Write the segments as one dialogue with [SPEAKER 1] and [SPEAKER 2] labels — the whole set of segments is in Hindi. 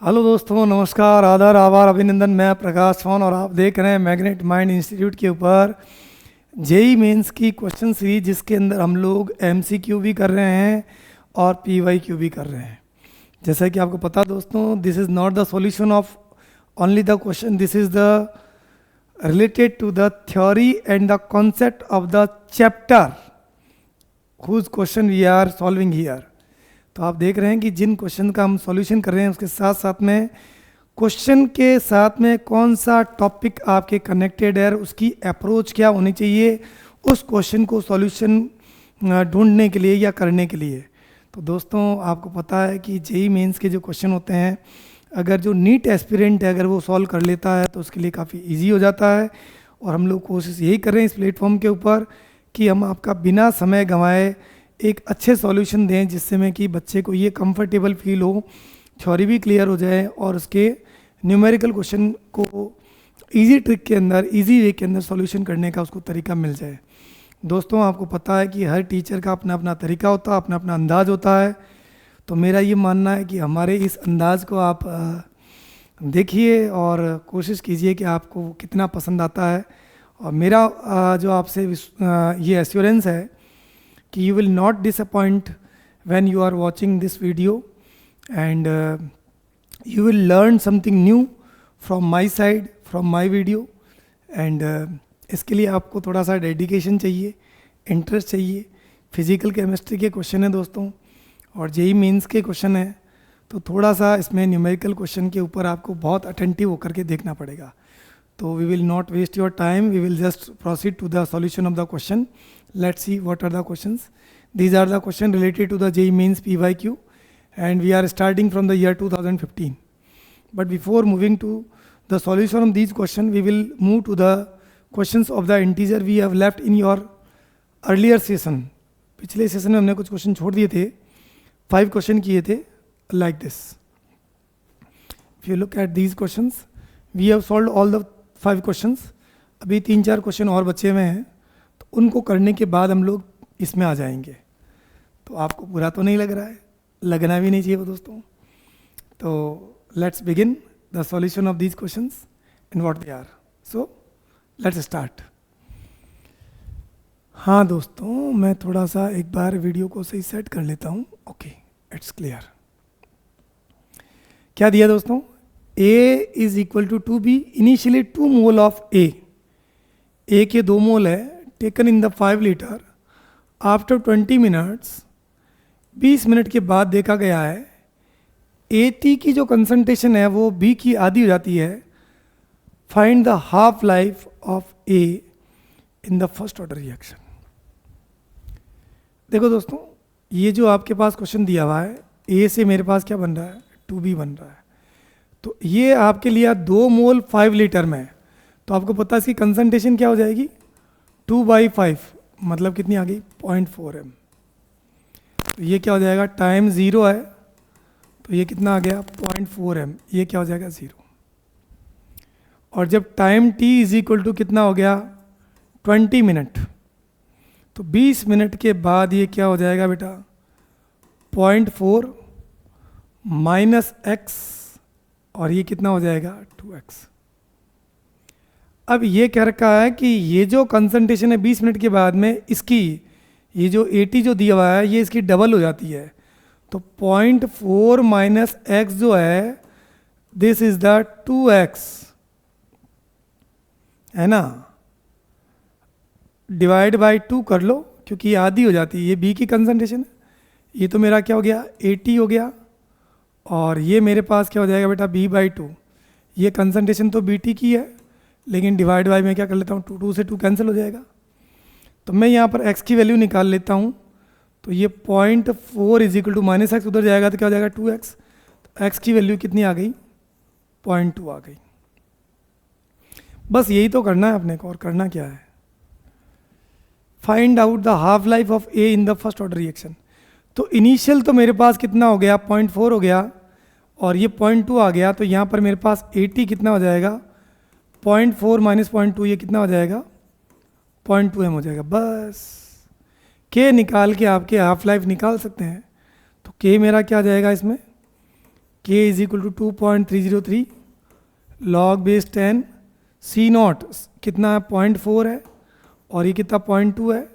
[SPEAKER 1] हेलो दोस्तों, नमस्कार, आदर, आभार, अभिनंदन। मैं प्रकाश चौहान और आप देख रहे हैं मैग्नेट माइंड इंस्टीट्यूट के ऊपर जेई मेंस की क्वेश्चन सीरीज, जिसके अंदर हम लोग एमसीक्यू भी कर रहे हैं और पीवाईक्यू भी कर रहे हैं। जैसा कि आपको पता दोस्तों, this is not the solution of only the question, this is the related to the theory and the concept of the chapter whose question we are solving here। तो आप देख रहे हैं कि जिन क्वेश्चन का हम सॉल्यूशन कर रहे हैं उसके साथ साथ में क्वेश्चन के साथ में कौन सा टॉपिक आपके कनेक्टेड है, उसकी अप्रोच क्या होनी चाहिए उस क्वेश्चन को सॉल्यूशन ढूंढने के लिए या करने के लिए। तो दोस्तों, आपको पता है कि जेई मेंस के जो क्वेश्चन होते हैं, अगर जो नीट एस्पिरेंट है अगर वो सॉल्व कर लेता है तो उसके लिए काफ़ी इजी हो जाता है। और हम लोग कोशिश यही कर रहे हैं इस प्लेटफॉर्म के ऊपर कि हम आपका बिना समय गंवाए एक अच्छे सॉल्यूशन दें, जिससे में कि बच्चे को ये कंफर्टेबल फील हो, थ्योरी भी क्लियर हो जाए और उसके न्यूमेरिकल क्वेश्चन को इजी ट्रिक के अंदर, इजी वे के अंदर सॉल्यूशन करने का उसको तरीका मिल जाए। दोस्तों, आपको पता है कि हर टीचर का अपना अपना तरीका होता है, अपना अपना अंदाज़ होता है। तो मेरा ये मानना है कि हमारे इस अंदाज़ को आप देखिए और कोशिश कीजिए कि आपको कितना पसंद आता है। और मेरा जो आपसे ये एश्योरेंस है कि you will not disappoint when you are watching this video and you will learn something new from my side, from my video. And इसके लिए आपको थोड़ा सा डेडिकेशन चाहिए, इंटरेस्ट चाहिए। फिजिकल केमिस्ट्री के क्वेश्चन है दोस्तों और जेई मेंस के क्वेश्चन है, तो थोड़ा सा इसमें न्यूमेरिकल क्वेश्चन के ऊपर आपको बहुत अटेंटिव होकर के देखना पड़ेगा। तो we will not waste your time, we will just proceed to the solution of the question. Let's see what are the questions. These are the question related to the JEE Mains PYQ and we are starting from the year 2015। But before moving to the solution of these question, we will move to the questions of the integer we have left in your earlier session. पिछले सेशन में हमने कुछ क्वेश्चन छोड़ दिए थे, 5 क्वेश्चन किए थे like this. If you look at these questions, we have solved all the 5 questions. अभी 3-4 क्वेश्चन और बचे हुए हैं, तो उनको करने के बाद हम लोग इसमें आ जाएंगे। तो आपको बुरा तो नहीं लग रहा है, लगना भी नहीं चाहिए वो दोस्तों। तो let's begin the solution of these questions and what they are. So let's start. हाँ दोस्तों, मैं थोड़ा सा एक बार वीडियो को सही सेट कर लेता हूँ। Okay, it's clear. क्या दिया दोस्तों? A is equal to 2B, initially 2 mole of A। A के 2 मोल है, taken in the 5 litre. After 20 minutes, 20 minute के बाद देखा गया है AT की जो कंसंट्रेशन है वो B की आधी हो जाती है। Find the half life of A in the first order reaction. देखो दोस्तों, ये जो आपके पास क्वेश्चन दिया हुआ है, A से मेरे पास क्या बन रहा है? 2B बन रहा है। तो ये आपके लिए 2 मोल 5 लीटर में है, तो आपको पता है इसकी कंसंट्रेशन क्या हो जाएगी? 2/5, मतलब कितनी आ गई? 0.4 m। तो ये क्या हो जाएगा? टाइम 0 है, तो ये कितना आ गया? 0.4 m। ये क्या हो जाएगा? 0। और जब time t is equal to कितना हो गया? 20 मिनट, तो 20 मिनट के बाद ये क्या हो जाएगा बेटा? 0.4 माइनस x, और ये कितना हो जाएगा? 2x। अब ये कह रखा है कि ये जो कंसंट्रेशन है 20 मिनट के बाद में, इसकी ये जो AT जो दिया हुआ है ये इसकी डबल हो जाती है। तो 0.4 माइनस x जो है, दिस इज द 2x, है ना? डिवाइड बाय 2 कर लो, क्योंकि ये आधी हो जाती है। ये B की कंसंट्रेशन है, ये तो मेरा क्या हो गया? AT हो गया। और ये मेरे पास क्या हो जाएगा बेटा? B/2। ये कंसंट्रेशन तो BT की है, लेकिन डिवाइड बाय में क्या कर लेता हूँ? 2 से 2 कैंसिल हो जाएगा। तो मैं यहाँ पर x की वैल्यू निकाल लेता हूँ। तो ये 0.4 is equal to minus X, उधर जाएगा तो क्या हो जाएगा? 2x। तो x की वैल्यू कितनी आ गई? 0.2 आ गई। बस यही तो करना है अपने को, और करना क्या है? Find out the half life of A in the first order reaction. तो इनिशियल तो मेरे पास कितना हो गया? 0.4 हो गया, और ये 0.2 आ गया। तो यहाँ पर मेरे पास AT कितना हो जाएगा? 0.4 माइनस 0.2, ये कितना हो जाएगा? 0.2 m हो जाएगा। बस K निकाल के आपके हाफ लाइफ निकाल सकते हैं। तो K मेरा क्या आ जाएगा इसमें? K is equal to 2.303 log base 10, C naught कितना है 0.4 है, और ये कितना 0.2 है,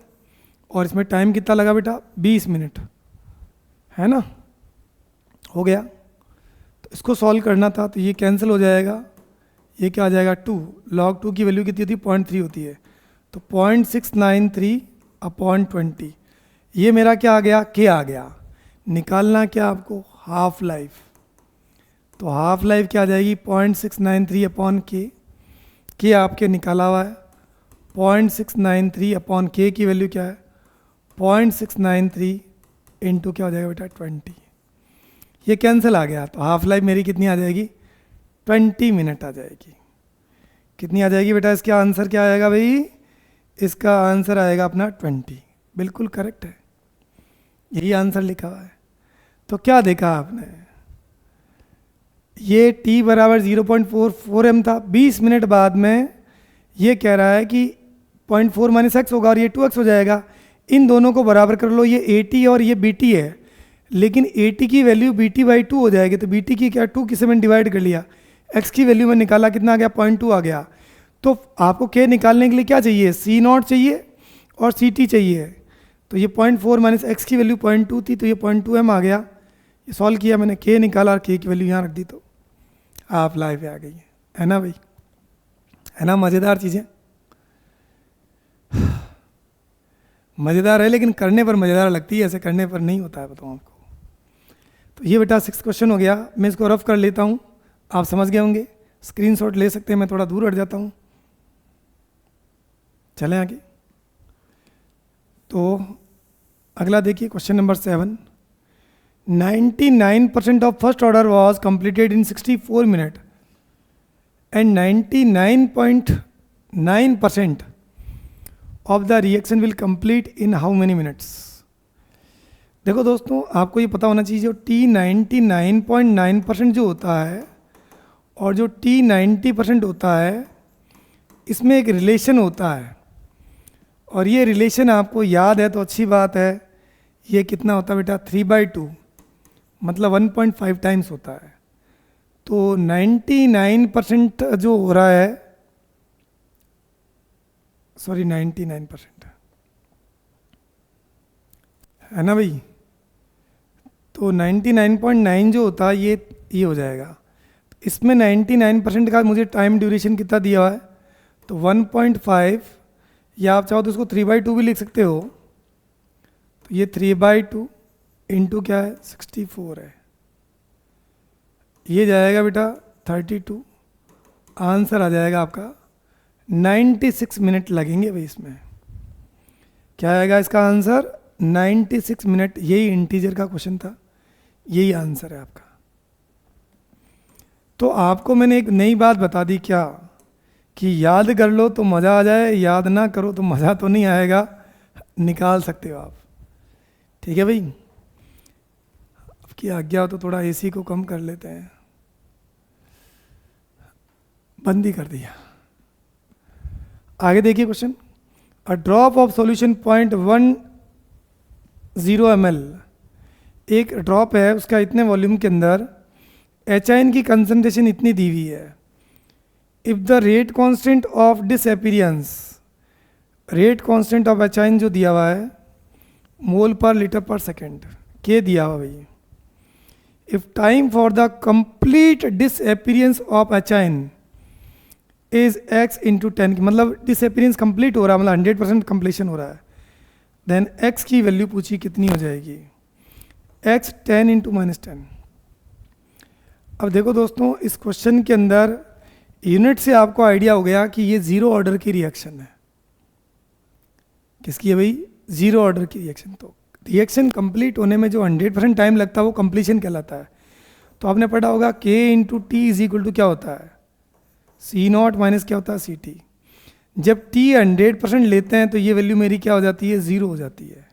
[SPEAKER 1] और इसमें टाइम कितना लगा बेटा 20 मिनट, है ना। हो गया। तो इसको सॉल्व करना था, तो ये कैंसिल हो जाएगा, ये क्या आ जाएगा 2, लॉग 2 की वैल्यू कितनी होती है 0.3 होती है, तो 0.693 अपॉन 20, ये मेरा क्या आ गया के आ गया। निकालना क्या आपको हाफ लाइफ, तो हाफ लाइफ क्या आ जाएगी 0.693 अपॉन के आपके निकाला हुआ है, 0.693 अपॉन के की वैल्यू क्या है 0.693 इंटू क्या हो जाएगा बेटा 20, ये कैंसिल आ गया, तो हाफ लाइफ मेरी कितनी आ जाएगी 20 मिनट आ जाएगी। कितनी आ जाएगी बेटा, इसका आंसर क्या आएगा भाई, इसका आंसर आएगा अपना 20, बिल्कुल करेक्ट है, यही आंसर लिखा हुआ है। तो क्या देखा आपने, ये t बराबर 0.44 m था, 20 मिनट बाद में ये कह रहा है कि 0.4 माइनस एक्स होगा और ये 2x हो जाएगा। इन दोनों को बराबर कर लो, ये at और ये bt है, लेकिन at की वैल्यू bt/2 हो जाएगी, तो bt की क्या 2 किसे मैंने डिवाइड कर लिया, x की वैल्यू में निकाला कितना आ गया 0.2 आ गया। तो आपको k निकालने के लिए क्या चाहिए, c नॉट चाहिए और ct चाहिए, तो ये 0.4 माइनस एक्स की वैल्यू 0.2 थी, तो ये 0.2 m आ गया। ये सॉल्व किया मैंने, k निकाला और k की वैल्यू यहाँ रख दी, तो हाफ लाइफ आ गई है ना भाई, है ना। मज़ेदार चीज़ें, मज़ेदार है, लेकिन करने पर मज़ेदार लगती है, ऐसे करने पर नहीं होता है, बताऊँ आपको। तो ये बेटा 6 क्वेश्चन हो गया, मैं इसको रफ कर लेता हूँ, आप समझ गए होंगे, स्क्रीनशॉट ले सकते हैं, मैं थोड़ा दूर हट जाता हूँ। चलें आगे। तो अगला देखिए question number 7, 99% of first order was completed in 64 minute and 99.9% of the reaction will complete in how many minutes. देखो दोस्तों, आपको ये पता होना चाहिए, जो T 99.9% जो होता है और जो T 90% होता है, इसमें एक रिलेशन होता है, और ये रिलेशन आपको याद है तो अच्छी बात है। ये कितना होता है बेटा 3/2, मतलब 1.5 टाइम्स होता है। तो 99% जो हो रहा है, सॉरी 99% है ना भाई, तो 99.9 जो होता है ये हो जाएगा। इसमें 99% का मुझे टाइम ड्यूरेशन कितना दिया हुआ है, तो 1.5, या आप चाहो तो इसको 3/2 भी लिख सकते हो, तो ये 3/2 इंटू क्या है 64 है, ये जाएगा बेटा 32, आंसर आ जाएगा आपका 96 मिनट लगेंगे भाई। इसमें क्या आएगा इसका आंसर 96 मिनट, यही इंटीजर का क्वेश्चन था, यही आंसर है आपका। तो आपको मैंने एक नई बात बता दी, क्या कि याद कर लो तो मज़ा आ जाए, याद ना करो तो मज़ा तो नहीं आएगा, निकाल सकते हो आप, ठीक है भाई। आपकी आज्ञा हो तो थोड़ा एसी को कम कर लेते हैं, बंद ही कर दिया। आगे देखिए question, a drop of solution 0.10 ml, एक ड्रॉप है, उसका इतने वॉल्यूम के अंदर HIN की कंसंट्रेशन इतनी दी हुई है। If the rate constant of disappearance, rate constant of HIN जो दिया हुआ है मोल पर लीटर पर सेकेंड, के दिया हुआ भाई। If time for the complete disappearance of HIN is x into 10, मतलब डिसअपीयरेंस कंप्लीट हो रहा है, मतलब 100% कंप्लीशन हो रहा है, देन x की वैल्यू पूछी कितनी हो जाएगी, x 10 इंटू -10। अब देखो दोस्तों, इस क्वेश्चन के अंदर यूनिट से आपको आइडिया हो गया कि ये जीरो ऑर्डर की रिएक्शन है। किसकी है भाई, जीरो ऑर्डर की रिएक्शन। तो रिएक्शन कंप्लीट होने में जो 100% टाइम लगता है वो कंप्लीशन कहलाता है। तो आपने पढ़ा होगा k into T is equal to क्या होता है, C नॉट माइनस क्या होता है CT। जब t 100% लेते हैं तो ये वैल्यू मेरी क्या हो जाती है, 0 हो जाती है।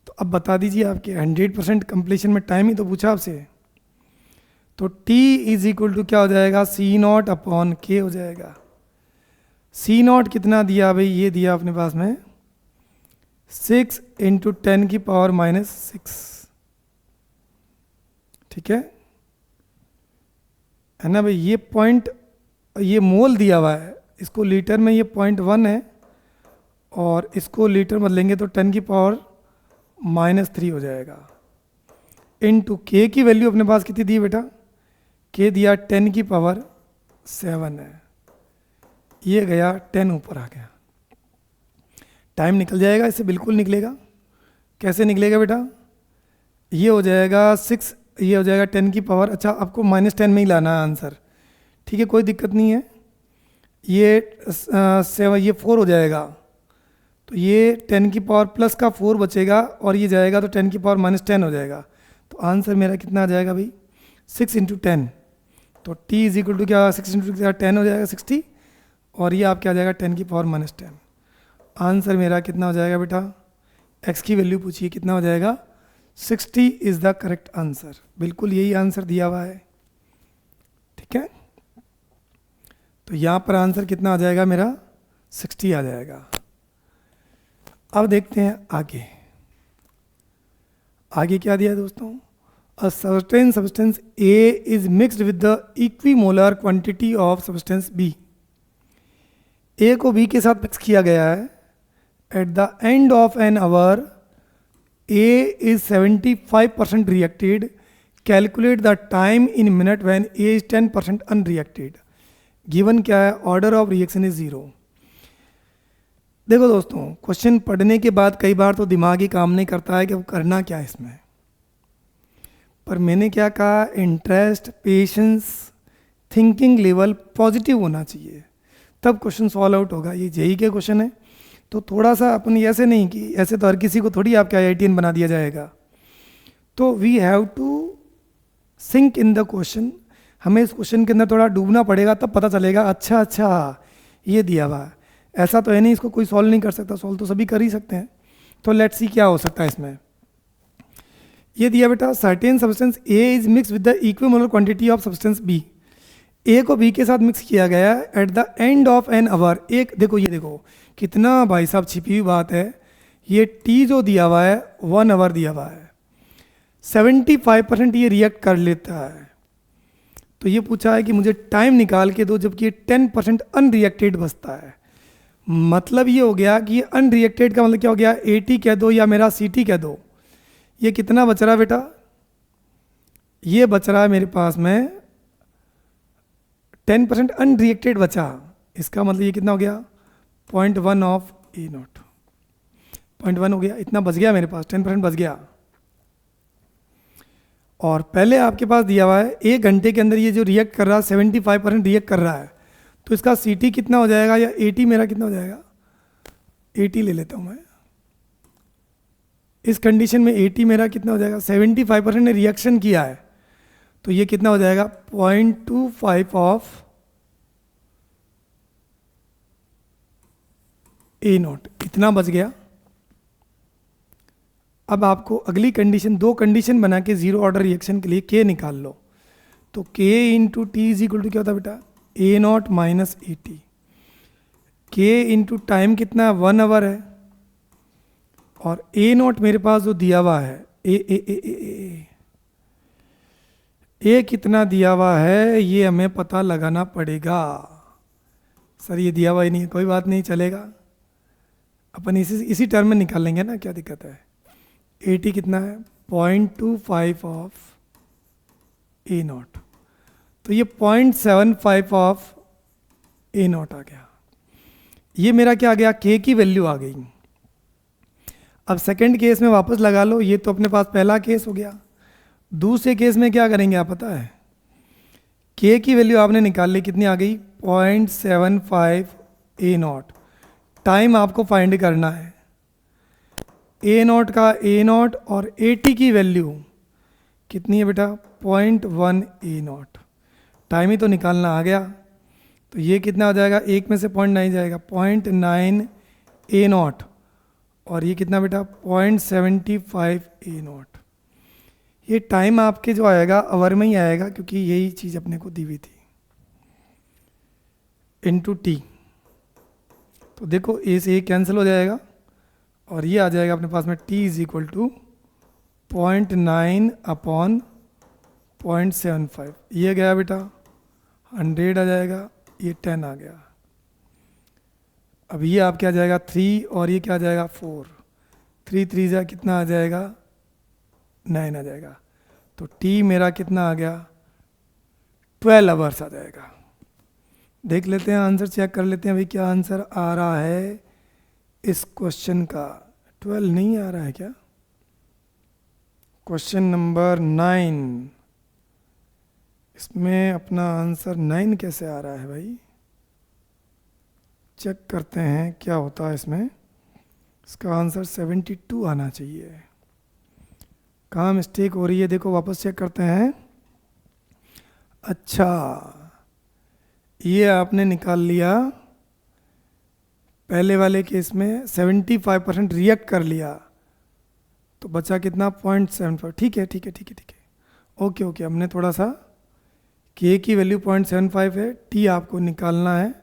[SPEAKER 1] तो अब बता दीजिए आपके 100% कंप्लीशन में टाइम ही तो पूछा आपसे, तो t इज इक्वल टू क्या हो जाएगा, C नॉट अपॉन k हो जाएगा। C नॉट कितना दिया भाई, ये दिया अपने पास में 6 इंटू 10 की पावर -6, ठीक है ना भाई। ये पॉइंट, ये मोल दिया हुआ है, इसको लीटर में ये 0.1 है, और इसको लीटर बदलेंगे तो 10⁻³ हो जाएगा। इनटू के की वैल्यू अपने पास कितनी दी बेटा, के दिया 10⁻7 है, ये गया 10 ऊपर आ गया। टाइम निकल जाएगा, इससे बिल्कुल निकलेगा। कैसे निकलेगा बेटा, ये हो जाएगा 6, ये हो जाएगा 10 की पावर, अच्छा आपको -10 में ही लाना है आंसर, ठीक है कोई दिक्कत नहीं है। ये 7, ये 4 हो जाएगा, तो ये 10 की पावर प्लस का 4 बचेगा, और ये जाएगा तो 10 की पावर -10 हो जाएगा। तो आंसर मेरा कितना आ जाएगा भाई, 6 × 10। तो t = क्या, 6 × 10 हो जाएगा 60, और ये आपके आ जाएगा 10 की पावर -10। आंसर मेरा कितना हो जाएगा बेटा, x की वैल्यू पूछिए कितना हो जाएगा, 60 इज़ द करेक्ट आंसर। बिल्कुल यही आंसर दिया हुआ है, ठीक है। तो यहाँ पर आंसर कितना आ जाएगा मेरा, 60 आ जाएगा। अब देखते हैं आगे, आगे क्या दिया है दोस्तों, a certain substance A is mixed with the equimolar quantity of substance B। A को B के साथ मिक्स किया गया है। At the end of an hour A is 75% reacted. Calculate the time in minute when A is 10% unreacted. Given क्या है, order of reaction is 0. देखो दोस्तों, क्वेश्चन पढ़ने के बाद कई बार तो दिमाग ही काम नहीं करता है कि वो करना क्या है इसमें, पर मैंने क्या कहा, interest, patience, thinking level positive होना चाहिए, तब क्वेश्चन सॉल्व आउट होगा। ये जेई के क्वेश्चन है, तो थोड़ा सा अपन ऐसे नहीं कि ऐसे तो हर किसी को थोड़ी आपके IITian बना दिया जाएगा। तो we have to think in the question, हमें इस क्वेश्चन के अंदर थोड़ा डूबना पड़ेगा, तब पता चलेगा अच्छा ये दिया हुआ है। ऐसा तो है नहीं इसको कोई सॉल्व नहीं कर सकता, सॉल्व तो सभी कर ही सकते हैं। तो लेट्स सी क्या हो सकता है इसमें। ये दिया बेटा, certain substance A is mix with the equimolar quantity of substance B। A को B के साथ मिक्स किया गया है at the end of an hour. एक देखो, ये देखो कितना भाई साहब छिपी हुई बात है। ये T जो दिया हुआ है 1 आवर दिया हुआ है, 75% ये रिएक्ट कर लेता है। तो ये पूछा है कि मुझे टाइम निकाल के दो, जबकि ये 10% अनरिएक्टेड बचता है। मतलब ये हो गया कि अनरिएक्टेड का मतलब क्या हो गया, AT कह दो या मेरा CT कह दो। ये कितना बच रहा है बेटा, ये बच रहा है मेरे पास में 10% अनरिएक्टेड बचा। इसका मतलब ये कितना हो गया, 0.1 ऑफ A0, 0.1 हो गया, इतना बच गया मेरे पास, 10% बच गया। और पहले आपके पास दिया हुआ है 1 घंटे के अंदर ये जो रिएक्ट कर रहा है 75% रिएक्ट कर रहा है, तो इसका CT कितना हो जाएगा या AT मेरा कितना हो जाएगा, AT ले लेता हूँ मैं। इस कंडीशन में AT मेरा कितना हो जाएगा, 75% ने रिएक्शन किया है, तो ये कितना हो जाएगा 0.25 ऑफ A0, इतना बच गया। अब आपको अगली कंडीशन, 2 कंडीशन बना के जीरो ऑर्डर रिएक्शन के लिए K निकाल लो। तो K into T is equal to क्या होता है बेटा, A0 minus AT। K into time कितना है, 1 आवर है, और A0 मेरे पास जो दिया हुआ है ए कितना दिया हुआ है ये हमें पता लगाना पड़ेगा। सर ये दिया हुआ ही नहीं है, कोई बात नहीं चलेगा, अपन इसी टर्म में निकाल लेंगे ना, क्या दिक्कत है। AT कितना है, 0.25 ऑफ A0, तो ये 0.75 ऑफ A0 आ गया। ये मेरा क्या आ गया, K की वैल्यू आ गई। अब सेकंड केस में वापस लगा लो, ये तो अपने पास पहला केस हो गया। दूसरे केस में क्या करेंगे आप पता है, K की वैल्यू आपने निकाल ली, कितनी आ गई 0.75 A0। टाइम आपको फाइंड करना है, A0 का A0 और AT की वैल्यू कितनी है बेटा 0.1 A0। टाइम ही तो निकालना आ गया, तो ये कितना हो जाएगा, एक में से 0.9 जाएगा, 0.9 A0, और ये कितना बेटा 0.75 A0। ये टाइम आपके जो आएगा आवर में ही आएगा, क्योंकि यही चीज़ अपने को दी हुई थी, इनटू T। तो देखो A से A कैंसिल हो जाएगा, और ये आ जाएगा अपने पास में T is equal to 0.9 upon 0.75, ये गया बेटा 100 आ जाएगा, ये 10 आ गया। अब ये आप क्या आ जाएगा 3 और ये क्या आ जाएगा 4, 3 3 जा कितना आ जाएगा 9 आ जाएगा। तो टी मेरा कितना आ गया 12 आवर्स आ जाएगा। देख लेते हैं आंसर, चेक कर लेते हैं भाई क्या आंसर आ रहा है इस क्वेश्चन का। 12 नहीं आ रहा है क्या? क्वेश्चन नंबर 9, इसमें अपना आंसर 9 कैसे आ रहा है भाई? चेक करते हैं क्या होता है इसमें। इसका आंसर 72 आना चाहिए। कहाँ मिस्टेक हो रही है देखो, वापस चेक करते हैं। अच्छा, ये आपने निकाल लिया पहले वाले केस में 75% रिएक्ट कर लिया, तो बचा कितना 0.75। ठीक है ठीक है ठीक है ठीक है, ओके ओके। हमने थोड़ा सा के की वैल्यू 0.75 है, टी आपको निकालना है,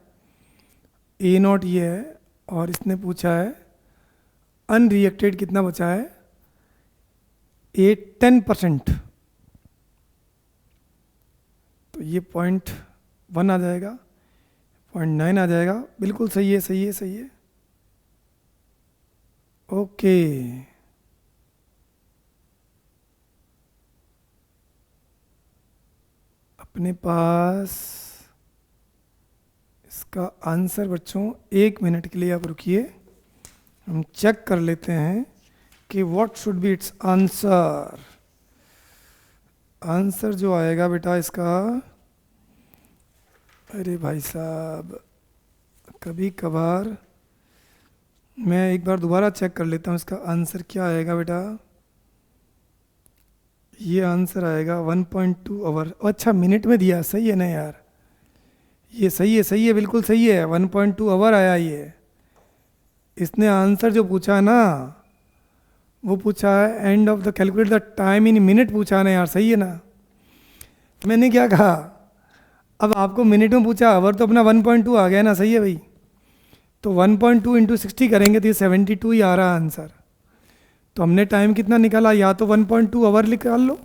[SPEAKER 1] ए नॉट ये है, और इसने पूछा है अनरिएक्टेड कितना बचा है, 10%, तो ये 0.1 आ जाएगा, 0.9 आ जाएगा। बिल्कुल सही है सही है सही है, ओके। अपने पास इसका आंसर बच्चों 1 मिनट के लिए आप रुकिए, हम चेक कर लेते हैं कि what should be it's answer. Answer जो आएगा बेटा इसका, अरे भाई साहब कभी कभार मैं एक बार दोबारा चेक कर लेता हूँ इसका आंसर क्या आएगा बेटा। ये आंसर आएगा 1.2 आवर। अच्छा मिनट में दिया, सही है ना यार, ये सही है बिल्कुल सही है, 1.2 आवर आया ये। इसने आंसर जो पूछा है ना वो पूछा है end of the calculate the time in minute पूछा है ना यार, सही है ना। मैंने क्या कहा, अब आपको मिनट में पूछा, आवर तो अपना 1.2 आ गया ना, सही है भाई। तो 1.2 इंटू 60 करेंगे तो ये 72 ही आ रहा है आंसर। तो हमने टाइम कितना निकाला, या तो 1.2 आवर निकाल लो,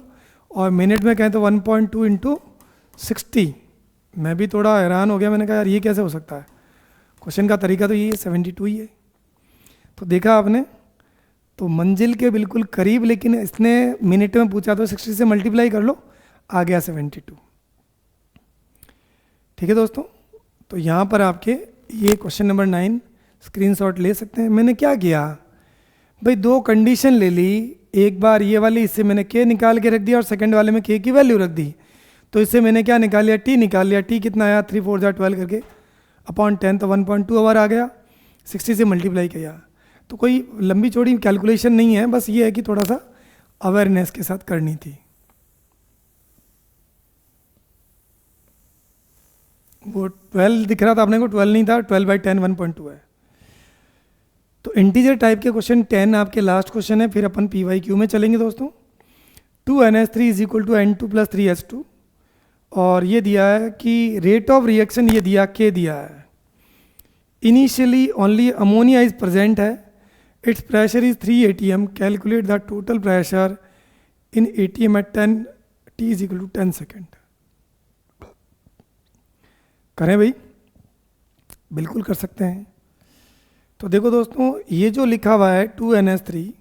[SPEAKER 1] और मिनट में कहें तो 1.2 इंटू 60। मैं भी थोड़ा हैरान हो गया, मैंने कहा यार ये कैसे हो सकता है, क्वेश्चन का तरीका तो ये 72 ही है। तो देखा आपने, तो मंजिल के बिल्कुल करीब, लेकिन इसने मिनट में पूछा तो 60 से मल्टीप्लाई कर लो, आ गया 72। ठीक है दोस्तों, तो यहाँ पर आपके ये क्वेश्चन नंबर 9 स्क्रीनशॉट ले सकते हैं। मैंने क्या किया भाई, 2 कंडीशन ले ली, एक बार ये वाली, इससे मैंने के निकाल के रख दिया, और सेकंड वाले में के की वैल्यू रख दी। तो इससे मैंने क्या निकाल लिया, टी निकाल लिया। टी कितना आया 3 4 12 करके अपॉन 10, तो 1.2 आवर आ गया, 60 से मल्टीप्लाई किया। तो कोई लंबी चौड़ी कैलकुलेशन नहीं है, बस ये है कि थोड़ा सा अवेयरनेस के साथ करनी थी। वो 12 दिख रहा था अपने को, 12 नहीं था, 12/10 1.2 है। तो इंटीजर टाइप के क्वेश्चन 10 आपके लास्ट क्वेश्चन है, फिर अपन PYQ में चलेंगे दोस्तों। 2NH3 is equal to N2 + 3H2, और ये दिया है कि रेट ऑफ रिएक्शन ये दिया के दिया है। Initially only ammonia is present है, its pressure is 3 atm, calculate the total pressure in atm at 10 t is equal to 10 second. करें भाई, बिल्कुल कर सकते हैं। तो देखो दोस्तों, ये जो लिखा हुआ है 2NH3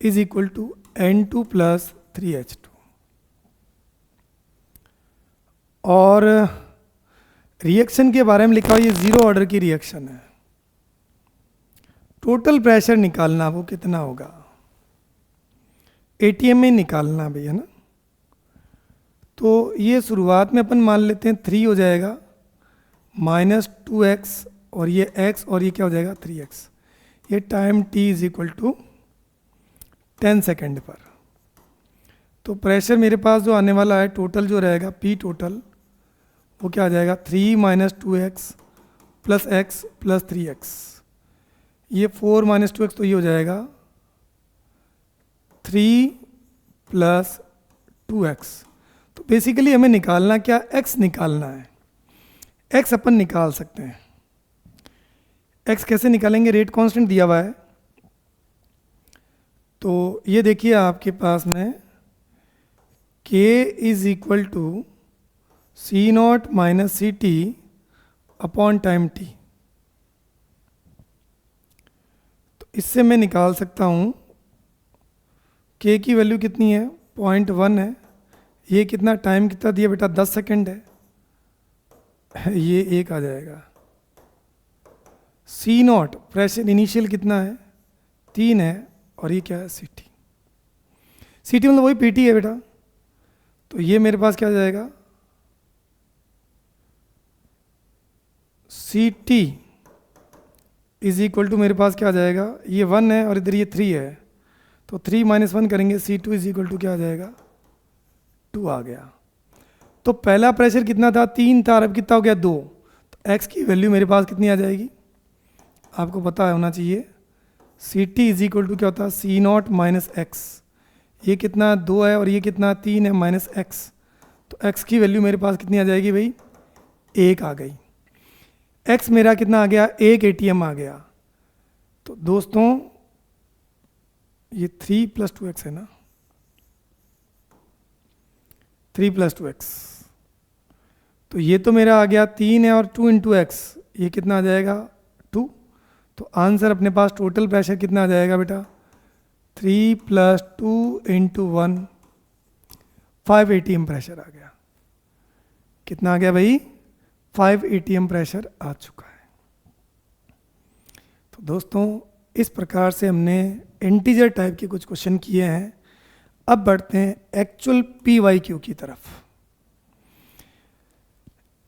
[SPEAKER 1] is equal to N2 + 3H2, और रिएक्शन के बारे में लिखा हुआ ये 0 ऑर्डर की रिएक्शन है। टोटल प्रेशर निकालना वो कितना होगा, ATM में निकालना भाई, है ना। तो ये शुरुआत में अपन मान लेते हैं 3 हो जाएगा, -2x, और ये x, और ये क्या हो जाएगा 3x। ये time t is equal to 10 second पर। तो प्रेशर मेरे पास जो आने वाला है टोटल जो रहेगा P टोटल, वो क्या आ जाएगा 3 - 2x + x + 3x। ये 4 - 2x, तो ये हो जाएगा 3 + 2x। तो बेसिकली हमें निकालना क्या, x निकालना है। x अपन निकाल सकते हैं। x कैसे निकालेंगे, रेट कांस्टेंट दिया हुआ है। तो ये देखिए आपके पास में K is equal to C naught minus C T upon time T. तो इससे मैं निकाल सकता हूँ K की वैल्यू कितनी है, 0.1 है। ये कितना टाइम कितना दिया बेटा, 10 सेकेंड है, ये 1 आ जाएगा। सी नॉट प्रेशर इनिशियल कितना है, 3 है, और ये क्या है, सी टी। सी टी मतलब वही पी टी है बेटा। तो ये मेरे पास क्या आ जाएगा, C T is equal to मेरे पास क्या आ जाएगा, ये 1 है और इधर ये 3 है, तो 3 - 1 करेंगे, सी टू इज इक्वल टू क्या आ जाएगा, 2 आ गया। तो पहला प्रेशर कितना था, 3 था, और अब कितना हो गया, 2। तो एक्स की वैल्यू मेरे पास कितनी आ जाएगी, आपको पता होना चाहिए, C T is equal to क्या होता है, सी नॉट माइनस एक्स। ये कितना 2 है और ये कितना 3 है, माइनस एक्स। तो एक्स की वैल्यू मेरे पास कितनी आ जाएगी भाई, 1 आ गई। एक्स मेरा कितना आ गया, 1 ATM आ गया। तो दोस्तों ये 3 + 2x है ना, 3 + 2x। तो ये तो मेरा आ गया 3 है और 2 × x, ये कितना आ जाएगा, 2। तो आंसर अपने पास टोटल प्रेशर कितना आ जाएगा बेटा, 3 + 2 × 1, 5 ATM प्रेशर आ गया। कितना आ गया भाई, 5 ATM प्रेशर आ चुका है। तो दोस्तों इस प्रकार से हमने इंटीजर टाइप के कुछ क्वेश्चन किए हैं। अब बढ़ते हैं एक्चुअल PYQ की तरफ।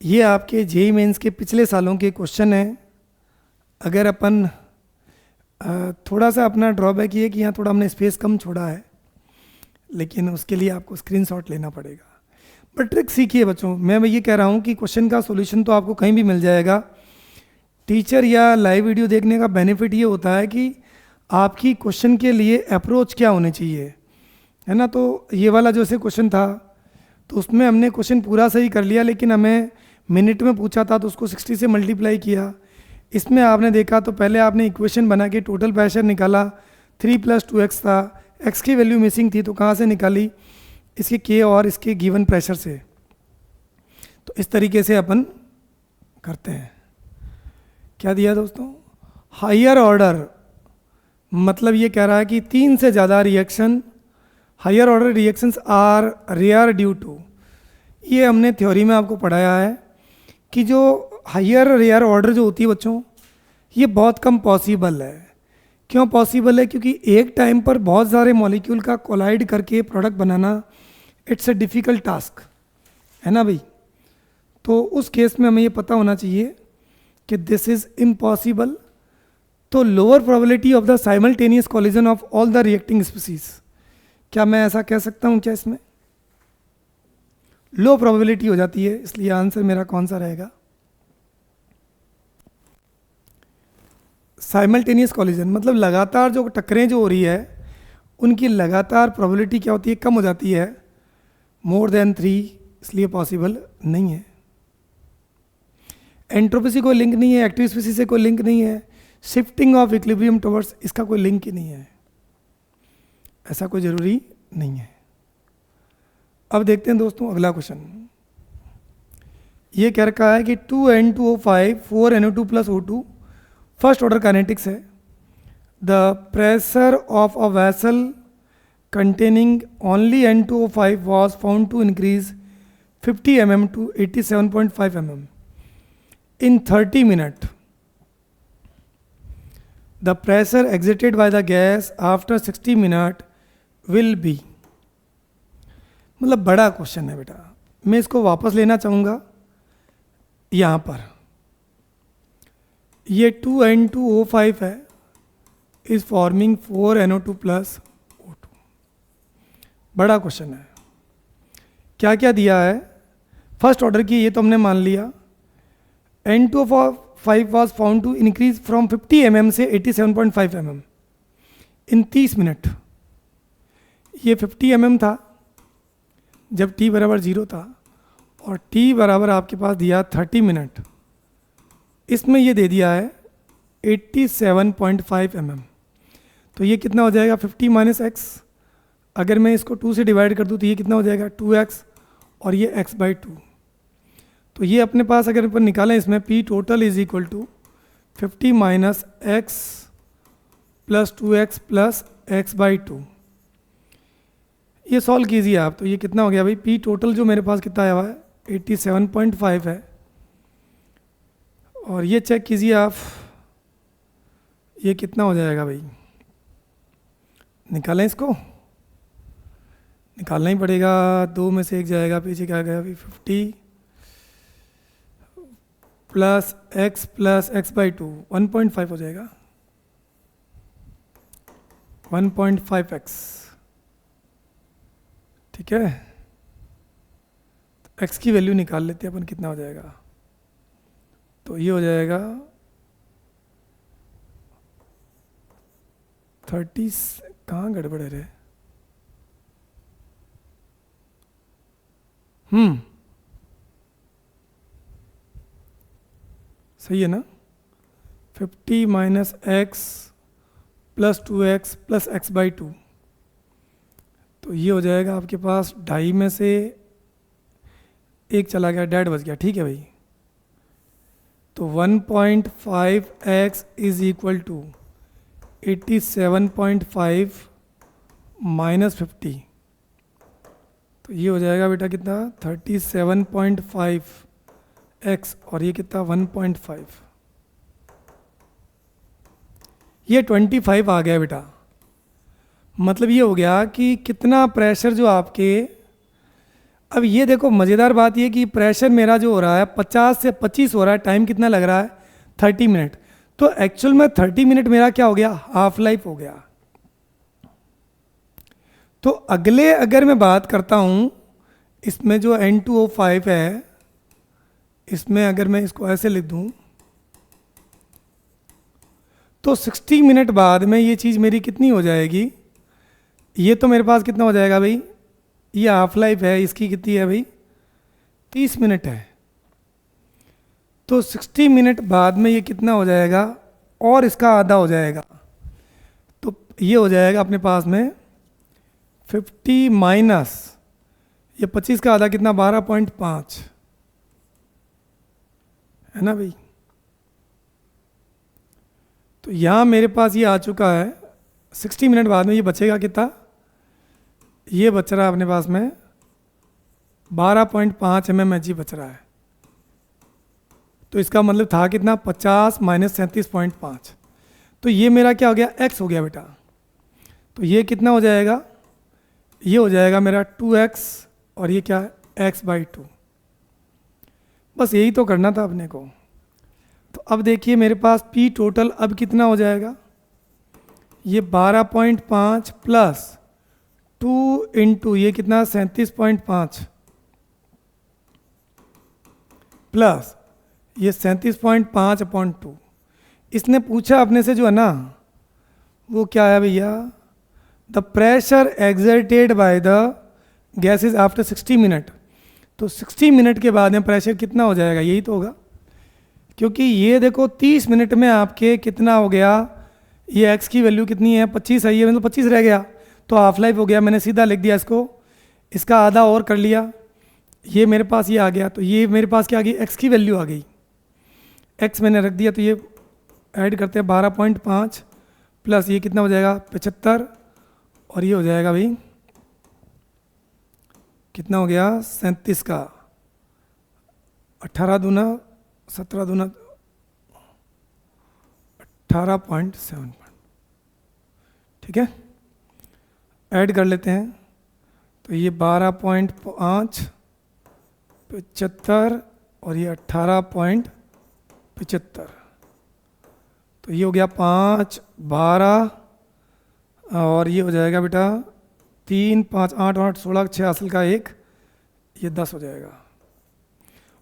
[SPEAKER 1] ये आपके जेईई मेंस के पिछले सालों के क्वेश्चन हैं। अगर अपन थोड़ा सा अपना ड्रॉबैक ये कि यहाँ थोड़ा हमने स्पेस कम छोड़ा है, लेकिन उसके लिए आपको स्क्रीनशॉट लेना पड़ेगा। बट ट्रिक सीखिए बच्चों। मैं ये कह रहा हूँ कि क्वेश्चन का सॉल्यूशन तो आपको कहीं भी मिल जाएगा। टीचर या लाइव वीडियो देखने का बेनिफिट ये होता है कि आपकी क्वेश्चन के लिए अप्रोच क्या होनी चाहिए, है ना। तो ये वाला जो से क्वेश्चन था, तो उसमें हमने क्वेश्चन पूरा सही कर लिया, लेकिन हमें मिनट में पूछा था तो उसको 60 से मल्टीप्लाई किया। इसमें आपने देखा तो पहले आपने इक्वेशन बना के टोटल प्रेशर निकाला, 3 + 2x था, x की वैल्यू मिसिंग थी तो कहाँ से निकाली, इसके k और इसके गिवन प्रेशर से। तो इस तरीके से अपन करते हैं। क्या दिया दोस्तों, हायर ऑर्डर, मतलब ये कह रहा है कि 3 से ज़्यादा reaction, higher order reactions are rare due to, ये हमने थ्योरी में आपको पढ़ाया है कि जो हायर रेयर ऑर्डर जो होती है बच्चों, ये बहुत कम पॉसिबल है। क्यों पॉसिबल है, क्योंकि एक टाइम पर बहुत सारे मॉलिक्यूल का कोलाइड करके product banana it's a difficult task, है ना भाई। तो उस केस में हमें ये पता होना चाहिए कि दिस इज़ इम्पॉसिबल। तो lower probability of the simultaneous collision of all the reacting species, क्या मैं ऐसा कह सकता हूँ क्या, इसमें लो प्रोबेबिलिटी हो जाती है। इसलिए आंसर मेरा कौन सा रहेगा, साइमल्टेनियस कोलिजन, मतलब लगातार जो टक्करें जो हो रही है उनकी लगातार प्रोबेबिलिटी क्या होती है, कम हो जाती है, मोर देन 3, इसलिए पॉसिबल नहीं है। एंट्रोपी से कोई लिंक नहीं है, एक्टिव स्पीसीज से कोई लिंक नहीं है, शिफ्टिंग ऑफ इक्विलिब्रियम टुवर्ड्स, इसका कोई लिंक ही नहीं है, ऐसा कोई ज़रूरी नहीं है। अब देखते हैं दोस्तों अगला क्वेश्चन। ये कह रखा है कि 2N2O5 4NO2 + O2 first order kinetics है। The pressure of a vessel containing only N2O5 was found to increase 50 mm to 87.5 mm in 30 minutes. The pressure exerted by the gas after 60 minutes will be, मतलब बड़ा क्वेश्चन है बेटा, मैं इसको वापस लेना चाहूँगा। यहाँ पर ये 2N2O5 है, इज फॉर्मिंग 4NO2 + O2। बड़ा क्वेश्चन है। क्या क्या दिया है, फर्स्ट ऑर्डर की ये तो हमने मान लिया। N2O5 was found to increase from 50 mm से 87.5 mm इन 30 मिनट। ये 50 mm था जब t = 0 था, और t = आपके पास दिया 30 मिनट, इसमें ये दे दिया है 87.5 mm। तो ये कितना हो जाएगा, 50 - x, अगर मैं इसको 2 से डिवाइड कर दूँ तो ये कितना हो जाएगा 2x और ये x/2। तो ये अपने पास अगर अपन निकालें इसमें p total is equal to 50 minus x plus 2x plus x/2। ये सॉल्व कीजिए आप, तो ये कितना हो गया भाई, p टोटल जो मेरे पास कितना आया हुआ है 87.5 है। और ये चेक कीजिए आप, ये कितना हो जाएगा भाई, निकालें इसको, निकालना ही पड़ेगा, 2 में से 1 जाएगा, पीछे क्या गया अभी 50 प्लस x/2 1.5 हो जाएगा, 1.5x। ठीक है, तो x की वैल्यू निकाल लेते हैं अपन, कितना हो जाएगा, तो ये हो जाएगा 30, कहाँ गड़बड़ है रे, सही है ना, 50 minus x plus 2x plus x/2। तो ये हो जाएगा आपके पास 2.5 में से 1 चला गया, डेढ़ बच गया। ठीक है भाई, तो 1.5x is equal to 87.5 minus 50। तो ये हो जाएगा बेटा कितना 37.5x और ये कितना 1.5, ये 25 आ गया बेटा। मतलब ये हो गया कि कितना प्रेशर जो आपके, अब ये देखो मज़ेदार बात ये कि प्रेशर मेरा जो हो रहा है 50 से 25 हो रहा है, टाइम कितना लग रहा है 30 मिनट। तो एक्चुअल में 30 मिनट मेरा क्या हो गया, हाफ लाइफ हो गया। तो अगले अगर मैं बात करता हूँ इसमें जो N2O5 है, इसमें अगर मैं इसको ऐसे लिख दूँ तो 60 मिनट बाद में ये चीज़ मेरी कितनी हो जाएगी, ये तो मेरे पास कितना हो जाएगा भाई, ये हाफ लाइफ है, इसकी कितनी है भाई 30 मिनट है। तो 60 मिनट बाद में ये कितना हो जाएगा और इसका आधा हो जाएगा, तो ये हो जाएगा अपने पास में 50 माइनस ये 25 का आधा कितना 12.5 है ना भाई। तो यहाँ मेरे पास ये आ चुका है, 60 मिनट बाद में ये बचेगा कितना, ये बच रहा है अपने पास में 12.5 mmHg बच रहा है। तो इसका मतलब था कितना 50 माइनस 37.5। तो ये मेरा क्या हो गया, x हो गया बेटा। तो ये कितना हो जाएगा, ये हो जाएगा मेरा 2x और ये क्या है x/2। बस यही तो करना था अपने को। तो अब देखिए मेरे पास p टोटल अब कितना हो जाएगा, ये 12.5 प्लस 2 इंटू ये कितना 37.5 प्लस ये 37.5/2। इसने पूछा अपने से जो है ना, वो क्या है भैया, the pressure exerted by the gases after 60 minute. तो 60 मिनट के बाद में प्रेशर कितना हो जाएगा, यही तो होगा, क्योंकि ये देखो 30 मिनट में आपके कितना हो गया, ये x की वैल्यू कितनी है 25 है, ये मतलब 25 रह गया, तो हाफ लाइफ हो गया। मैंने सीधा लिख दिया इसको, इसका आधा और कर लिया, ये मेरे पास ये आ गया। तो ये मेरे पास क्या आ गई, x की वैल्यू आ गई, x मैंने रख दिया। तो ये ऐड करते हैं 12.5 प्लस ये कितना हो जाएगा 75 और ये हो जाएगा भाई कितना हो गया 37 का 18 दूना 17 दूना 18.7। ठीक है, ऐड कर लेते हैं। तो ये 12.5 75 और ये 18.75। तो ये हो गया 5 12 और ये हो जाएगा बेटा 3 5 8 8 16 6 असल का 1, ये 10 हो जाएगा,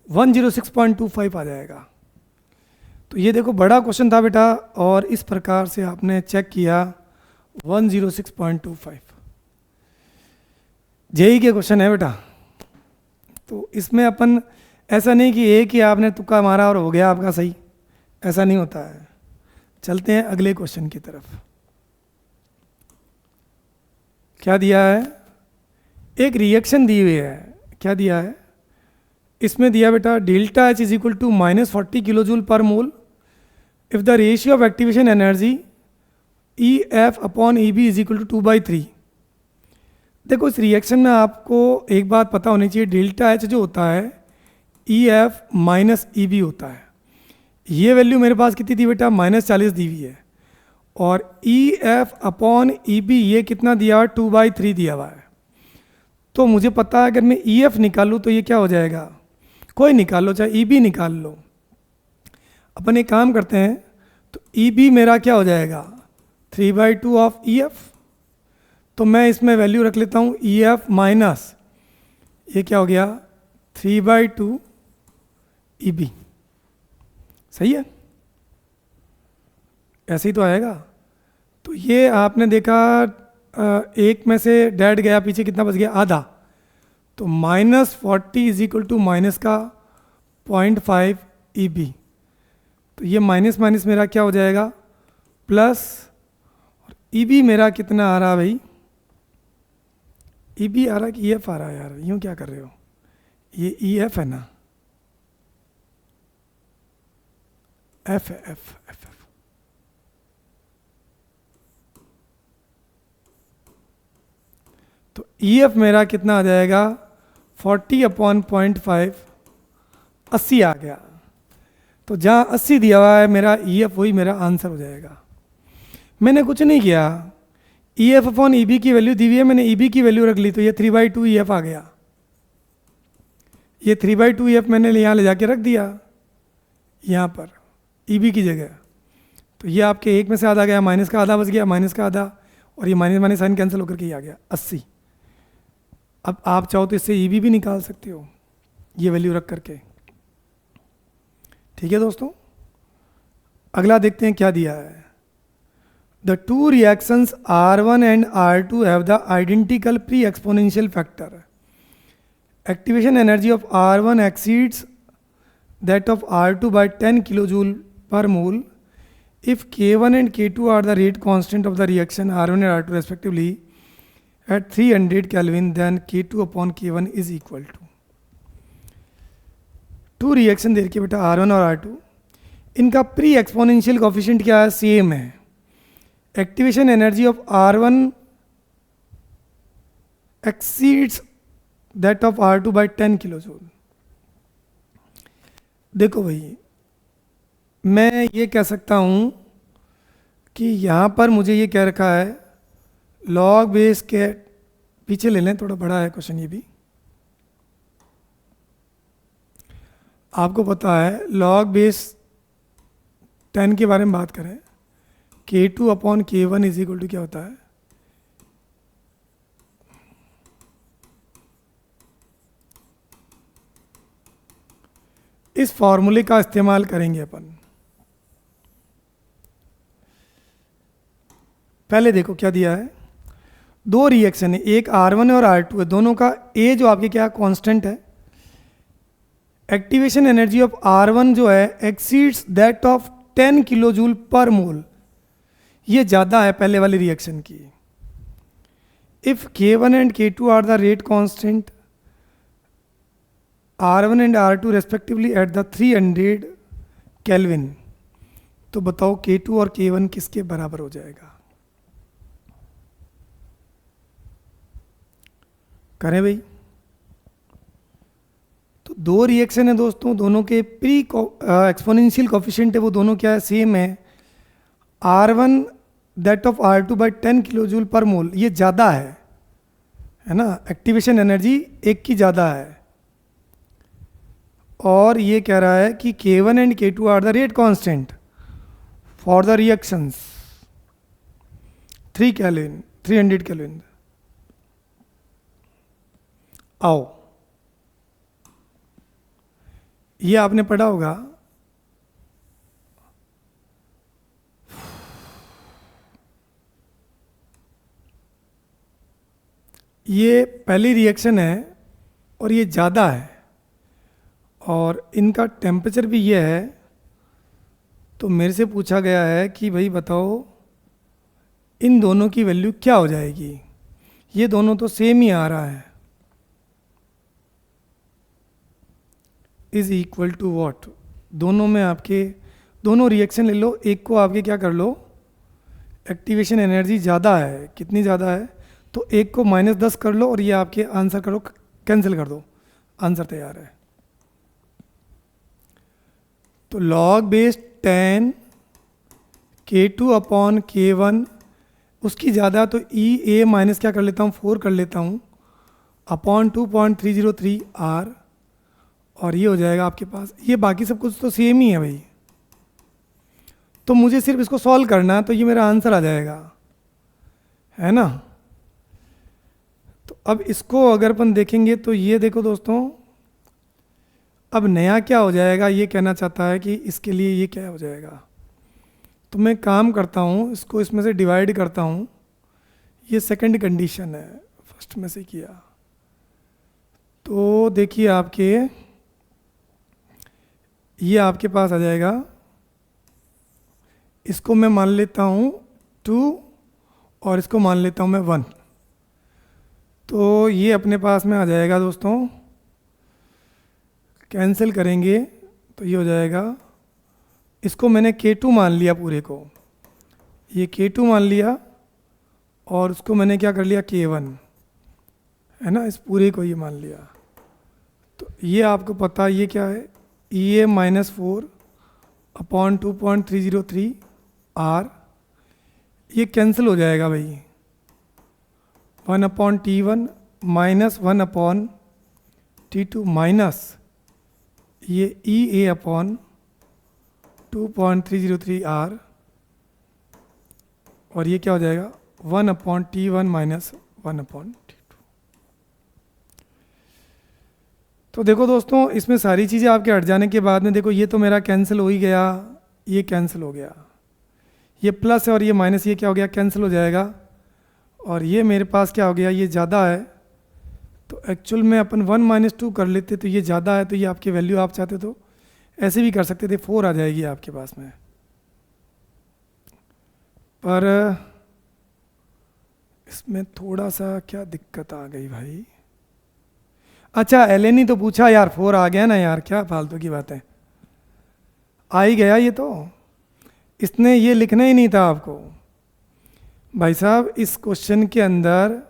[SPEAKER 1] 106.25 आ जाएगा। तो ये देखो बड़ा क्वेश्चन था बेटा, और इस प्रकार से आपने चेक किया 106.25 जेई के क्वेश्चन है बेटा। तो इसमें अपन ऐसा नहीं कि एक ही आपने तुक्का मारा और हो गया आपका सही, ऐसा नहीं होता है। चलते हैं अगले क्वेश्चन की तरफ। क्या दिया है, एक रिएक्शन दी हुई है, क्या दिया है, इसमें दिया बेटा delta H is equal to -40 kilo joule पर mole if the ratio of activation energy E F upon E B is equal to 2/3। देखो इस रिएक्शन में आपको एक बात पता होनी चाहिए, डेल्टा एच जो होता है E F minus E B होता है। ये वैल्यू मेरे पास कितनी थी बेटा, -40 दी हुई है, और E F upon E B ये कितना दिया हुआ है, 2/3 दिया हुआ है। तो मुझे पता है अगर मैं ई एफ निकालूँ तो ये क्या हो जाएगा, कोई निकाल लो, चाहे ई बी निकाल लो। अपन एक काम करते हैं, तो ई बी मेरा क्या हो जाएगा, 3/2 ऑफ ई एफ। तो मैं इसमें वैल्यू रख लेता हूँ ई एफ माइनस, ये क्या हो गया 3/2 ई बी। सही है, ऐसे ही तो आएगा। तो ये आपने देखा एक में से डेड गया, पीछे कितना बच गया, आधा। तो -40 इज इक्वल टू माइनस का 0.5 ई बी। तो ये माइनस माइनस मेरा क्या हो जाएगा प्लस, और ई बी मेरा कितना आ रहा भाई, ई बी आ रहा कि ई एफ आ रहा है, यार यूँ क्या कर रहे हो, ये ई एफ है ना, एफ है, एफ एफ। तो ई एफ मेरा कितना आ जाएगा 40/0.5, 80 आ गया। तो जहाँ 80 दिया हुआ है मेरा ई एफ, वही मेरा आंसर हो जाएगा। मैंने कुछ नहीं किया, E F upon E B की वैल्यू दी हुई है, मैंने ई बी की वैल्यू रख ली, तो ये 3/2 ई एफ आ गया। ये 3/2 ई एफ मैंने यहाँ ले जाके रख दिया, यहाँ पर ई बी की जगह। तो ये आपके एक में से आधा गया, माइनस का आधा बच गया, माइनस का आधा, और ये माइनस माइनस साइन कैंसिल होकर के ही आ गया 80। अब आप चाहो तो इससे ई बी भी निकाल सकते हो, ये वैल्यू रख करके। ठीक है दोस्तों, अगला देखते हैं क्या दिया है। The two reactions R1 and R2 have the identical pre exponential factor. Activation energy of R1 exceeds that of R2 by 10 kilojoule per mole if K1 and K2 are the rate constant of the reaction R1 and R2 respectively at 300 Kelvin, then K2 upon K1 is equal to। Two reaction दे रखी बेटा R1 और R2, इनका प्री एक्सपोनेंशियल कोफिशिएंट क्या है, सेम है। Activation energy of R1 exceeds that of R2 by 10 kilojoule. देखो भाई, मैं ये कह सकता हूँ कि यहाँ पर मुझे ये कह रखा है लॉग बेस के, पीछे ले लें, थोड़ा बड़ा है क्वेश्चन ये भी। आपको पता है लॉग बेस 10 के बारे में बात करें, K2 upon K1 is equal to क्या होता है, इस फॉर्मूले का इस्तेमाल करेंगे अपन। पहले देखो क्या दिया है, दो रिएक्शन है, एक R1 है और R2 है, दोनों का A जो आपके क्या कांस्टेंट है। एक्टिवेशन एनर्जी ऑफ R1 जो है एक्सीड्स दैट ऑफ 10 किलोजूल पर मोल, ये ज़्यादा है पहले वाली रिएक्शन की। If K1 and K2 are the rate constant R1 and R2 respectively at the 300 kelvin, तो बताओ K2 और K1 किसके बराबर हो जाएगा। करें भाई, तो दो रिएक्शन है दोस्तों, दोनों के प्री एक्सपोनेंशियल कोफिशिएंट है वो दोनों क्या है, सेम है। R1 that of R2 by 10 kilojoule पर मोल, ये ज़्यादा है ना, एक्टिवेशन एनर्जी एक की ज़्यादा है। और ये कह रहा है कि K1 and K2 are the rate constant for the reactions 300 kelvin. आओ, ये आपने पढ़ा होगा, ये पहली रिएक्शन है और ये ज़्यादा है, और इनका टेम्परेचर भी ये है। तो मेरे से पूछा गया है कि भाई बताओ इन दोनों की वैल्यू क्या हो जाएगी। ये दोनों तो सेम ही आ रहा है, इज इक्वल टू वॉट, दोनों में आपके दोनों रिएक्शन ले लो, एक को आपके क्या कर लो, एक्टिवेशन एनर्जी ज़्यादा है, कितनी ज़्यादा है, तो एक को -10 कर लो और ये आपके आंसर करो, कैंसिल कर दो, आंसर तैयार है। तो log base 10 K2 upon K1, उसकी ज़्यादा तो ई ए माइनस क्या कर लेता हूँ 4 कर लेता हूँ अपॉन 2.303 R, और ये हो जाएगा आपके पास, ये बाकी सब कुछ तो सेम ही है भाई, तो मुझे सिर्फ इसको सॉल्व करना है, तो ये मेरा आंसर आ जाएगा, है ना। तो अब इसको अगर अपन देखेंगे तो ये देखो दोस्तों, अब नया क्या हो जाएगा, ये कहना चाहता है कि इसके लिए ये क्या हो जाएगा, तो मैं काम करता हूँ, इसको इसमें से डिवाइड करता हूँ, ये सेकंड कंडीशन है, फर्स्ट में से किया, तो देखिए आपके ये आपके पास आ जाएगा, इसको मैं मान लेता हूँ 2 और इसको मान लेता हूँ मैं 1, तो ये अपने पास में आ जाएगा दोस्तों, कैंसिल करेंगे तो ये हो जाएगा, इसको मैंने K2 मान लिया पूरे को, ये K2 मान लिया और उसको मैंने क्या कर लिया K1, है ना, इस पूरे को ये मान लिया, तो ये आपको पता ये क्या है, EA -4 अपॉन 2.303 R, ये कैंसिल हो जाएगा भाई, 1 upon T1 minus 1 upon T2 minus ये EA अपॉन 2.303 R, और ये क्या हो जाएगा 1 upon T1 minus 1 upon T2। तो देखो दोस्तों, इसमें सारी चीज़ें आपके हट जाने के बाद में देखो, ये तो मेरा कैंसिल हो ही गया, ये कैंसिल हो गया, ये प्लस है और ये माइनस, ये क्या हो गया कैंसिल हो जाएगा, और ये मेरे पास क्या हो गया, ये ज़्यादा है, तो एक्चुअल में अपन 1 - 2 कर लेते, तो ये ज़्यादा है, तो ये आपकी वैल्यू आप चाहते तो ऐसे भी कर सकते थे, 4 आ जाएगी आपके पास में, पर इसमें थोड़ा सा क्या दिक्कत आ गई भाई, अच्छा एल ही तो पूछा यार, 4 आ गया ना यार, क्या फालतू की बात है, आ ही गया ये तो, इसने ये लिखना ही नहीं था आपको भाई साहब, इस क्वेश्चन के अंदर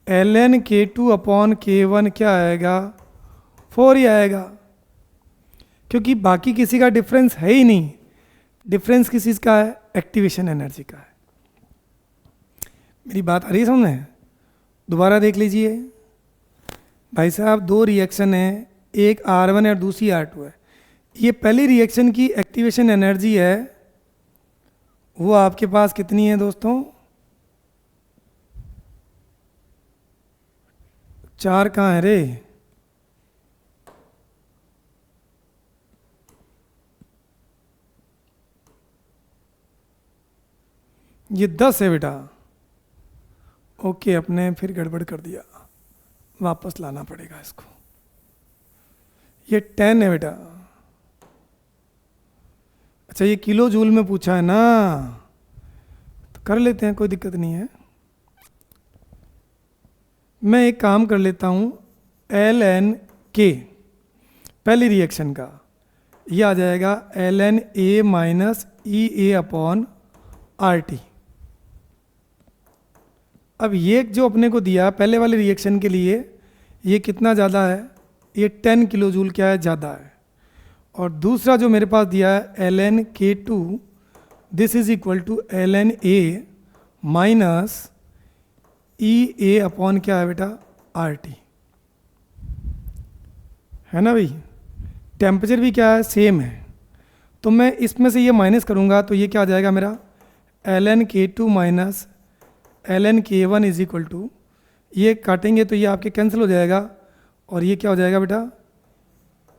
[SPEAKER 1] ln K2 अपॉन K1 क्या आएगा 4 ही आएगा, क्योंकि बाकी किसी का डिफरेंस है ही नहीं, डिफरेंस किस चीज़ का है, एक्टिवेशन एनर्जी का है। मेरी बात आ रही है समझ, दोबारा देख लीजिए भाई साहब, 2 रिएक्शन है, एक R1 है और दूसरी R2 है, ये पहली रिएक्शन की एक्टिवेशन एनर्जी है, वो आपके पास कितनी है दोस्तों, 4 कहाँ है रे, ये 10 है बेटा, ओके अपने फिर गड़बड़ कर दिया, वापस लाना पड़ेगा इसको, ये 10 है बेटा, अच्छा ये किलो जूल में पूछा है ना, तो कर लेते हैं, कोई दिक्कत नहीं है, मैं एक काम कर लेता हूँ, ln K पहली रिएक्शन का, ये आ जाएगा ln A minus EA upon RT। अब ये जो अपने को दिया पहले वाले रिएक्शन के लिए, ये कितना ज़्यादा है, ये 10 किलो जूल क्या है ज़्यादा है, और दूसरा जो मेरे पास दिया है ln K2, this is equal to ln A minus EA upon क्या है बेटा RT, है ना भाई, टेम्परेचर भी क्या है सेम है, तो मैं इसमें से ये माइनस करूँगा, तो ये क्या आ जाएगा मेरा ln K2 minus ln K1 is equal to, ये काटेंगे तो ये आपके कैंसिल हो जाएगा, और ये क्या हो जाएगा बेटा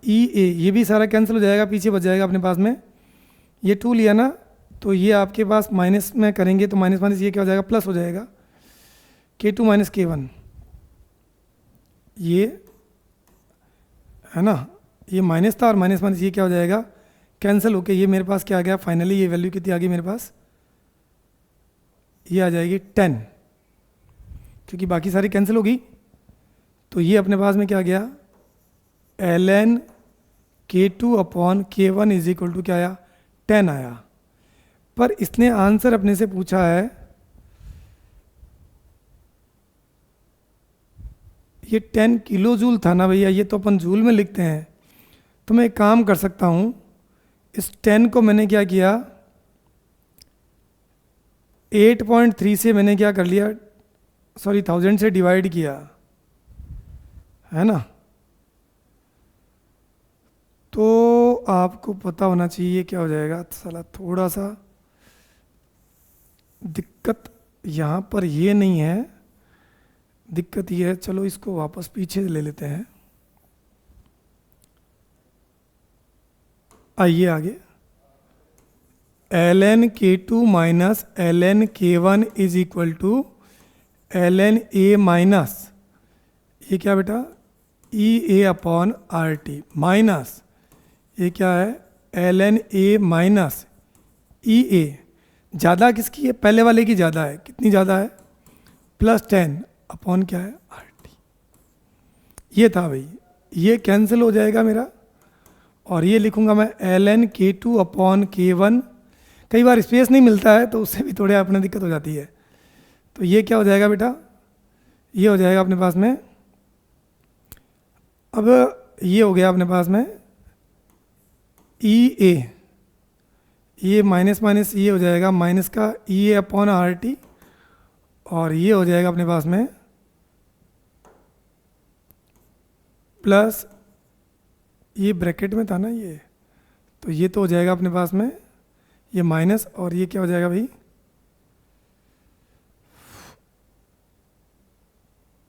[SPEAKER 1] EA, ये भी सारा कैंसिल हो जाएगा, पीछे बच जाएगा अपने पास में, ये 2 लिया ना, तो ये आपके पास माइनस में करेंगे तो माइनस माइनस ये क्या हो जाएगा प्लस हो जाएगा, K2 माइनस K1, ये है ना, ये माइनस था और माइनस माइनस ये क्या हो जाएगा कैंसिल होके, ये मेरे पास क्या आ गया फाइनली, ये वैल्यू कितनी आ गई मेरे पास, ये आ जाएगी 10। क्योंकि बाकी सारी कैंसिल होगी। तो ये अपने पास में क्या गया, ln k2 upon k1 is equal to क्या आया, 10 आया। पर इसने आंसर अपने से पूछा है, ये 10 किलो जूल था ना भैया, ये तो अपन जूल में लिखते हैं। तो मैं एक काम कर सकता हूँ, इस 10 को मैंने क्या किया, 8.3 से मैंने क्या कर लिया, सॉरी 1000 से डिवाइड किया, है ना। तो आपको पता होना चाहिए क्या हो जाएगा। साला थोड़ा सा दिक्कत यहाँ पर ये नहीं है, दिक्कत ये है, चलो इसको वापस पीछे ले लेते हैं। आइए आगे, ln k2 minus ln k1 is equal to ln a minus, ये क्या बेटा, E A upon R T, minus ये क्या है, ln a minus E A. ज़्यादा किसकी है, पहले वाले की ज़्यादा है, कितनी ज़्यादा है, +10 अपॉन क्या है, आर टी। ये था भाई, ये कैंसिल हो जाएगा मेरा, और ये लिखूंगा मैं ln k2 अपॉन k1। कई बार स्पेस नहीं मिलता है तो उससे भी थोड़े अपने दिक्कत हो जाती है। तो ये क्या हो जाएगा बेटा, ये हो जाएगा अपने पास में, अब ये हो गया अपने पास में ई ए, ये माइनस माइनस ये हो जाएगा माइनस का ई ए अपॉन आर टी, और ये हो जाएगा अपने पास में प्लस, ये ब्रैकेट में था ना ये, तो ये तो हो जाएगा अपने पास में ये माइनस, और ये क्या हो जाएगा भाई,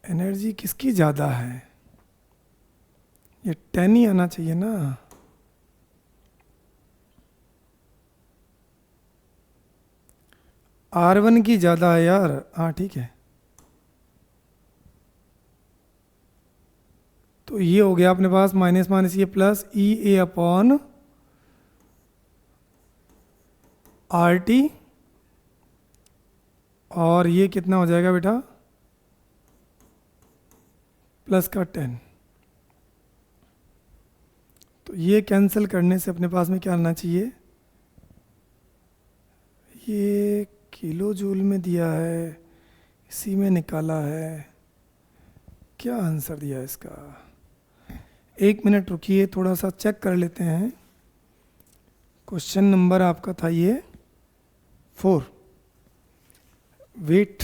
[SPEAKER 1] एनर्जी किसकी ज़्यादा है, ये 10 ही आना चाहिए ना। R1 की ज़्यादा है यार, हाँ ठीक है। तो ये हो गया अपने पास माइनस माइनस ये plus E A upon R T, और ये कितना हो जाएगा बेटा, प्लस का 10। तो ये कैंसिल करने से अपने पास में क्या आना चाहिए, ये किलो जूल में दिया है, इसी में निकाला है, क्या आंसर दिया है इसका। 1 मिनट रुकिए, थोड़ा सा चेक कर लेते हैं। क्वेश्चन नंबर आपका था ये 4, वेट,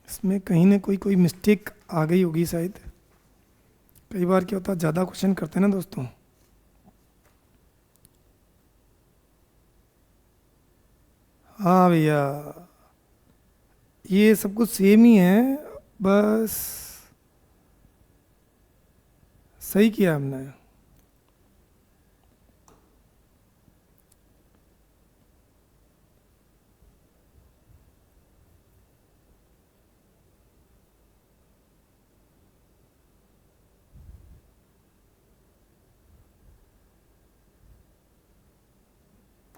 [SPEAKER 1] इसमें कहीं ना कोई मिस्टेक आ गई होगी शायद। कई बार क्या होता है, ज़्यादा क्वेश्चन करते हैं ना दोस्तों। हाँ भैया, ये सब कुछ सेम ही है, बस सही किया हमने।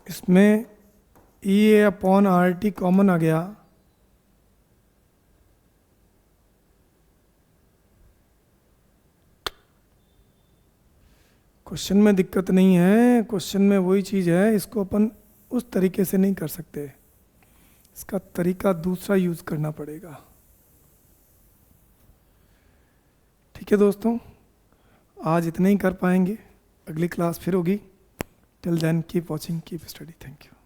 [SPEAKER 1] इसमें ई A upon R T common आ गया, क्वेश्चन में दिक्कत नहीं है, क्वेश्चन में वही चीज़ है, इसको अपन उस तरीके से नहीं कर सकते, इसका तरीका दूसरा यूज़ करना पड़ेगा। ठीक है दोस्तों, आज इतना ही कर पाएंगे, अगली क्लास फिर होगी। Till then keep watching, keep study, thank you.